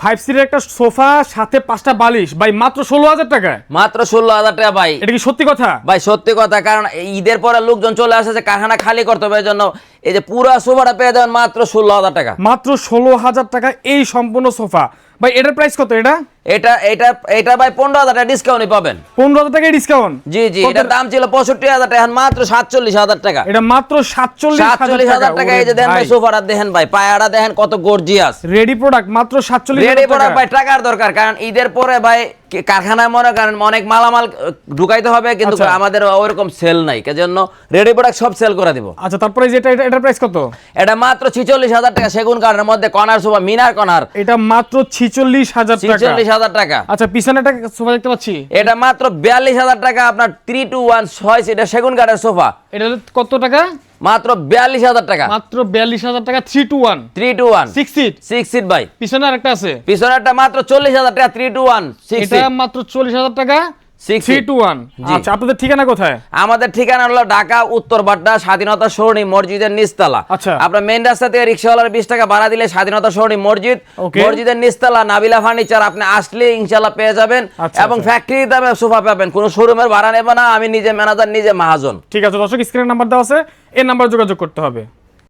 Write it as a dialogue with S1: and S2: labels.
S1: 5 সিটের একটা সোফা সাথে 5টা বালিশ ভাই মাত্র 16000 টাকায়।
S2: মাত্র 16000 টাকা ভাই।
S1: এটা কি সত্যি কথা?
S2: ভাই সত্যি কথা, কারণ ঈদের পরে লোকজন চলে আসে যে কারখানা খালি করতে হবে, এই জন্য এই যে পুরো সোফাটা পেয়ে যাবেন মাত্র 16000 টাকা।
S1: মাত্র 16000 টাকা এই সম্পূর্ণ সোফা। ভাই এটার প্রাইস কত? এটা
S2: এটা এটা এটা ভাই 15000 টাকা ডিসকাউন্টই পাবেন।
S1: 15000 টাকা ডিসকাউন্ট?
S2: জি জি, এটার দাম ছিল 65000 টাকা, এখন মাত্র 47000 টাকা।
S1: এটা মাত্র 47000
S2: টাকা। এই যে দেন ভাই সোফাটা দেখেন ভাই, পায়াটা দেখেন কত গর্জিয়াস।
S1: রেডি প্রোডাক্ট মাত্র 47000
S2: রেডি
S1: টাকা।
S2: প্রোডাক্ট ভাই টাকার দরকার, কারণ ঈদের পরে ভাই কারখানায় মনে করেন অনেক মালামাল ঢুকাইতে হবে, কিন্তু
S1: আচ্ছা।
S2: আমাদের ওইরকম সেল নাই, এজন্য রেডি প্রোডাক্ট সব সেল করে দিব।
S1: আচ্ছা তারপরে যেটা এটার প্রাইস কত?
S2: এটা মাত্র 46000 টাকা, সেগুন কাঠের মধ্যে কর্নার সোফা, মিনার কর্নার।
S1: এটা মাত্র 46000 টাকা।
S2: 46000 টাকা।
S1: আচ্ছা পিছনে একটা সোফা দেখতে পাচ্ছি,
S2: এটা মাত্র 42000 টাকা, আপনার 3 to 1 6 সিটের সেগুন কাঠের সোফা।
S1: এটা কত টাকা?
S2: মাত্র 42000 টাকা।
S1: মাত্র 42000 টাকা 3 to 1
S2: 3 to 1
S1: 6 সিট।
S2: 6 সিট ভাই।
S1: পিছনে আরেকটা আছে,
S2: পিছনেরটা মাত্র 40000 টাকা 3 to 1 6
S1: এটা
S2: সিট।
S1: মাত্র 40000 টাকা
S2: 6
S1: 3 to 1।
S2: জি।
S1: আচ্ছা আপনাদের ঠিকানা কোথায়?
S2: আমাদের ঠিকানা হলো ঢাকা উত্তর বাড্ডা স্বাধীনতা সরণি মসজিদের নিচতলা।
S1: আচ্ছা।
S2: আপনার মেইন রাস্তা থেকে রিকশাওয়ালার 20 টাকা ভাড়া দিলে স্বাধীনতা সরণি মসজিদ,
S1: Okay.
S2: মসজিদের নিচতলা নাবিলা ফার্নিচার আপনি আসলে ইনশাআল্লাহ পেয়ে যাবেন।
S1: আচ্ছা,
S2: এবং
S1: আচ্ছা।
S2: ফ্যাক্টরি দামে সোফা পাবেন, কোনো শোরুমের ভাড়া নেব না, আমি নিজে ম্যানেজার, নিজে মহাজন।
S1: ঠিক আছে দর্শক, স্ক্রিনে নাম্বার দেওয়া আছে, এই নাম্বার যোগাযোগ করতে হবে।